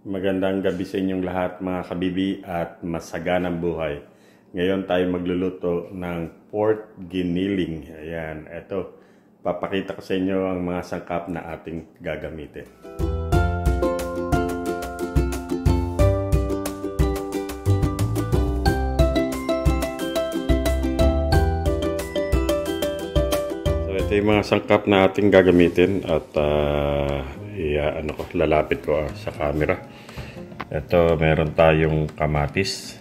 Magandang gabi sa inyong lahat mga kabibi at masaganang buhay. Ngayon tayo magluluto ng pork giniling. Ayan, eto. Papakita ko sa inyo ang mga sangkap na ating gagamitin. So ito yung mga sangkap na ating gagamitin at lalapit ko sa camera. Ito, meron tayong kamatis.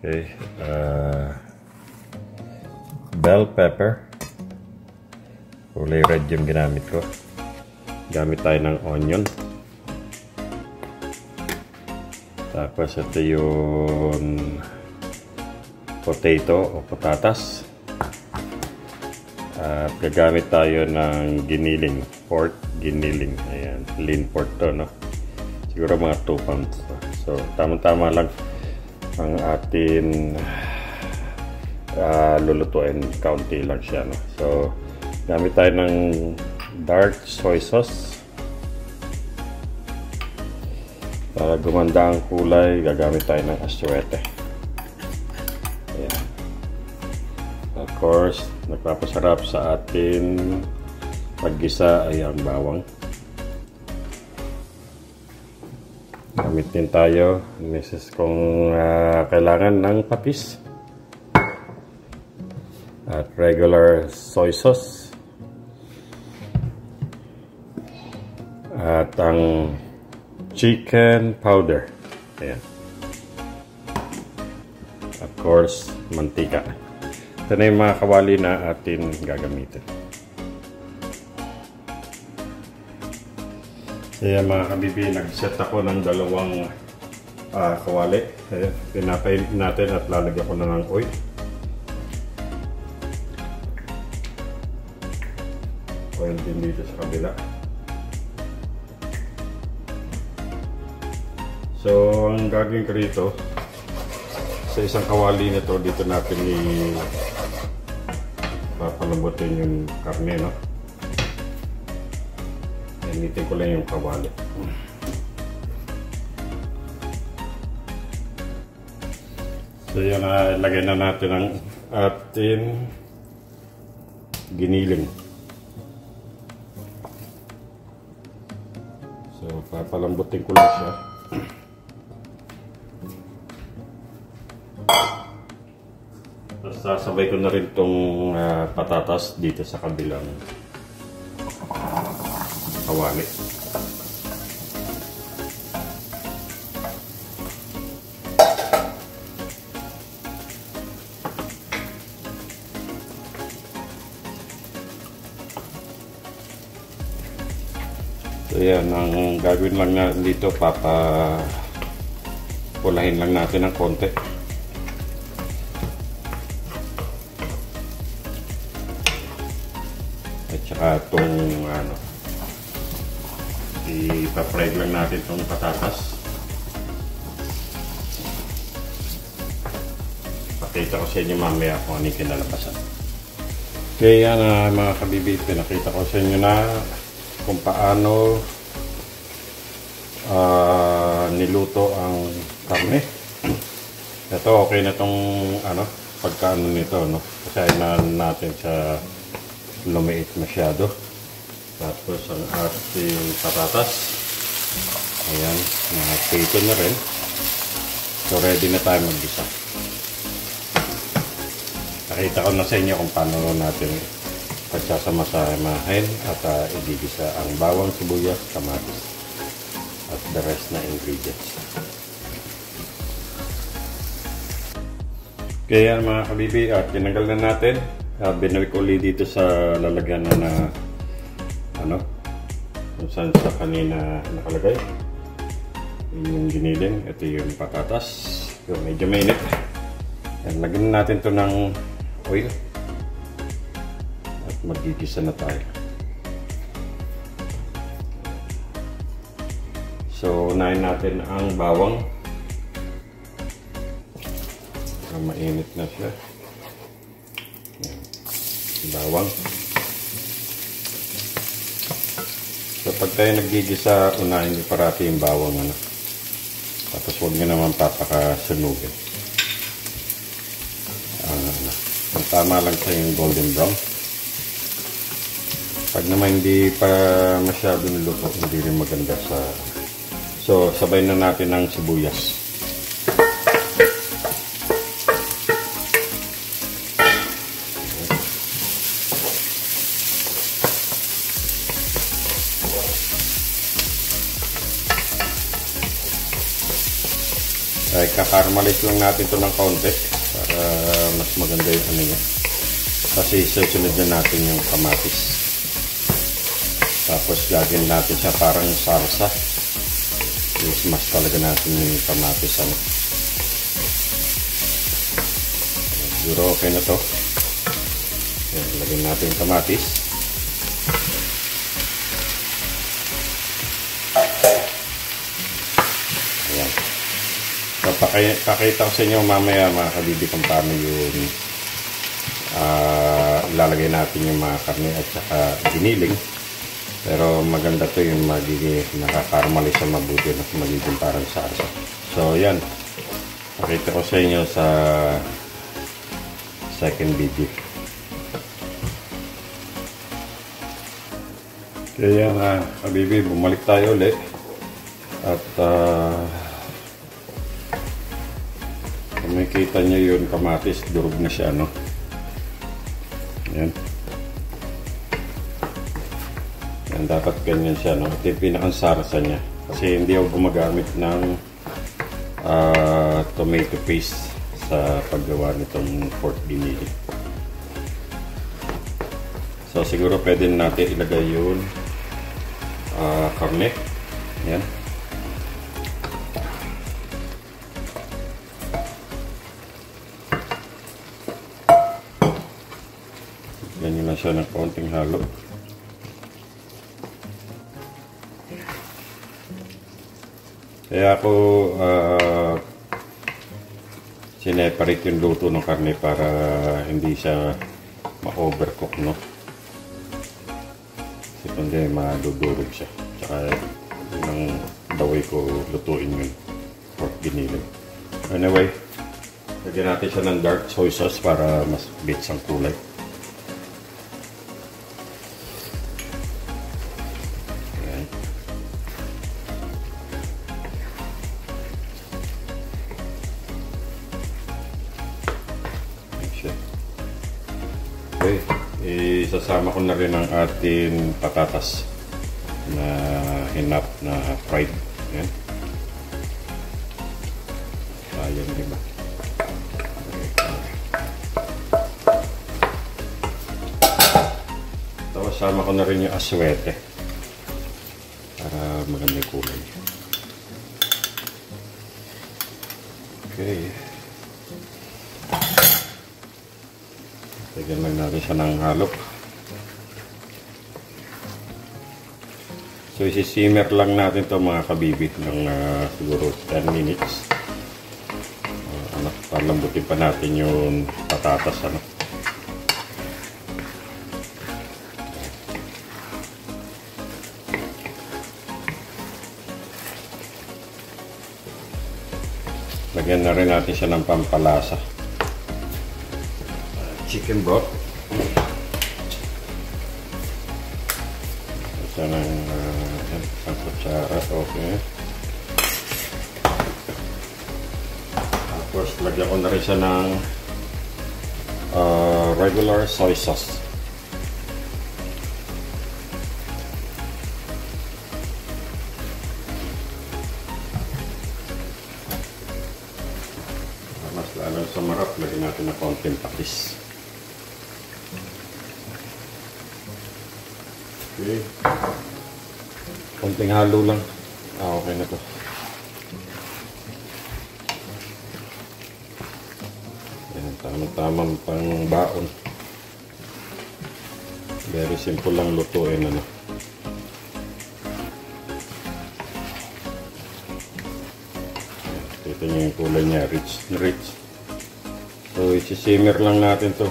Okay. Bell pepper. Kulay red yung ginamit ko. Gamit tayo ng onion. Tapos ito yung potato o patatas. At gagamit tayo ng giniling, pork giniling. Ayan, lean pork to, no? Siguro mga 2 pounds. So, tama-tama lang ang atin lulutuin. Kaunti lang siya, no? So, gamit tayo ng dark soy sauce. Para gumanda ang kulay, gagamit tayo ng aswete. Ayan. Of course, nagpapasarap sa atin paggisa ay ang bawang. Gamit din tayo, misis kung kailangan ng patis. At regular soy sauce. At ang chicken powder. Ayan. Of course, mantika. Ito na yung mga kawali na atin gagamitin. Kaya mga kabibi, nag-set ako ng 2 kawali. Pinapainit natin at lalagyan ko na ng oil. Oil din dito sa kabila. So, ang gagawin ko rito, sa isang kawali nito, dito natin papalambutin yung karne, no? Initin ko lang yung kawali. So yun, ilagay na natin ang ating giniling. So papalambutin ko lang siya. Tapos sasabay ko na rin itong patatas dito sa kabilang kawali. So yan, ang gagawin lang natin dito, papapulahin lang natin ng konti. At saka itong ipapry lang natin itong patatas. Pakita ko sa inyo mamaya kung ano yung kinalabasan. Okay, yan mga kabibi, pinakita ko sa inyo na kung paano niluto ang karne. Ito, okay na itong pagkaano nito, no? Kasi natin sa lumiit masyado. Tapos ang ating patatas. Ayan, nakaprito na rin. So ready na tayo maggisa. Nakita ko na sa inyo kung paano natin pagsasama-samahin at igigisa ang bawang, sibuyas, kamatis at the rest na ingredients. Kaya mga kabibi, tinanggal na natin. Binalik ulit dito sa lalagyan na kung saan sa kanina nakalagay. Yung giniling, ito yung patatas. So, medyo mainit. Yan, lagyan natin to ng oil. At magigisa na tayo. So, unahin natin ang bawang. Mainit na siya. Yan. Bawang. So pag tayo naggigisa, unahin niyo parati yung bawang ano. Tapos huwag niyo naman papakasunugin. Ang tama lang sa yung golden brown. Pag naman hindi pa masyado niluto, hindi rin maganda sa... So sabay na natin ng sibuyas. Ay, kakarmalis lang natin ito ng kaunti para mas maganda yung ano niya. Kasi susunod na natin yung kamatis. Tapos gagawin natin siya parang sarsa. Mas talaga natin yung kamatis ano. Siguro okay na to. Ayan, lagyan natin yung kamatis. Ayan. So, pakita ko sa inyo mamaya mga kabibi kung paano yung ilalagay natin yung mga karne at saka giniling. Pero maganda to yung magiging nakakaramali sa mabuti at magiging parang sarsa. So yan, pakita ko sa inyo sa second video. Kaya nga kabibi, bumalik tayo ulit at kung makikita nyo yun, kamatis, durog na siya, no? Yan. Yan, dapat ganyan siya, no? Ito yung pinakansarsa niya. Kasi hindi ako gumagamit ng tomato paste sa paggawa nitong pork ginili. So, siguro pwede natin ilagay yun karne. Yan. Ganyan lang siya ng konting halo. Kaya ako sineparate yung luto ng karne para hindi siya ma-overcook, no? Kasi kundi madudurog siya. Tsaka yun ang daway ko lutuin yung pork giniling. Anyway, lagyan natin siya ng dark soy sauce para mas bits ang kulay. Okay, isasama ko na rin ang ating patatas na hinap na fried. Yan. Ayan, diba? Tapos sama ko na rin yung aswete para maganda yung kulay. Okay. Lagyan lang natin siya ng halo. So, isi-simmer lang natin to mga kabibi ng siguro 10 minutes. Palambutin pa natin yung patatas. Ano. Lagyan na rin natin siya ng pampalasa. Chicken broth. Isa ng isang kutsara. Okay. Tapos lagyan ko na rin siya ng regular soy sauce. Mas lalong sumarap, lagyan natin ng konting patis. Okay. Konting halo lang. Okay na to. Ayan, tamang-tamang pang baon. Very simple lang lutuin, ano. Ayan, kita nyo yung kulay niya, rich. So, isi-simmer lang natin to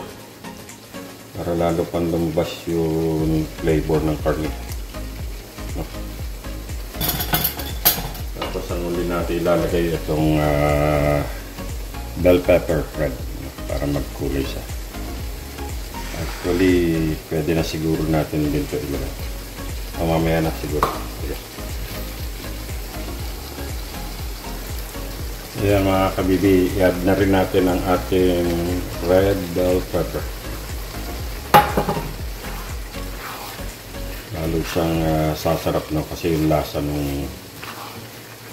para lalo pang lumabas yung flavor ng karne. No? ang uli natin ilalagay itong bell pepper red para magkulay siya. Actually, pwede na siguro natin dito ilagay. Mamaya na siguro. Ayan mga kabibi, i-add na rin natin ang ating red bell pepper. Lalo siyang sasarap no kasi yung lasa ng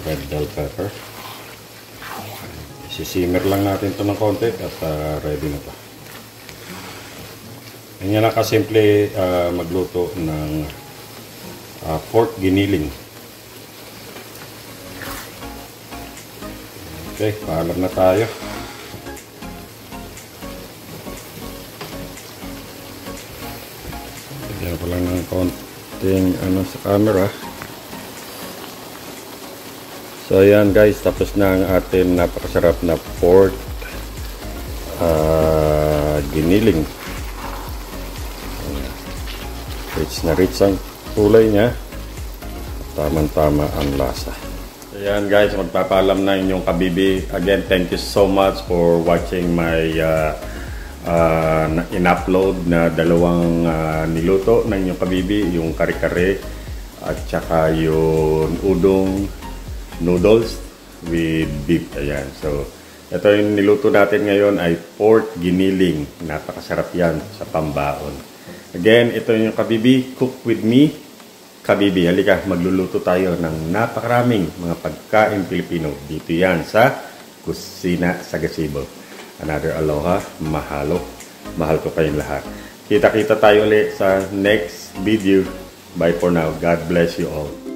red bell pepper. Sisimmer lang natin ito ng konti at ready na ito. Ganyan lang kasimple magluto ng pork giniling. Okay, paalam na tayo. Lagyan ko lang ng konting sa camera. So ayan guys, tapos na ang atin napakasarap na pork giniling. Rich na rich ang kulay niya. Tamang-tama ang lasa. Ayan guys, magpapaalam na inyong kabibi. Again, thank you so much for watching my in-upload na dalawang niluto ng inyong kabibi. Yung kare-kare at saka yung udong noodles with beef. Ayan. So, ito yung niluto natin ngayon ay pork giniling. Napakasarap yan sa pambaon. Again, ito yung kabibi. Cook with me. Kabibi, halika, magluluto tayo ng napakaraming mga pagkain Pilipino. Dito yan sa Kusina sa Gazebo. Another aloha, mahalo. Mahal ko kayong lahat. Kita-kita tayo ulit sa next video. Bye for now. God bless you all.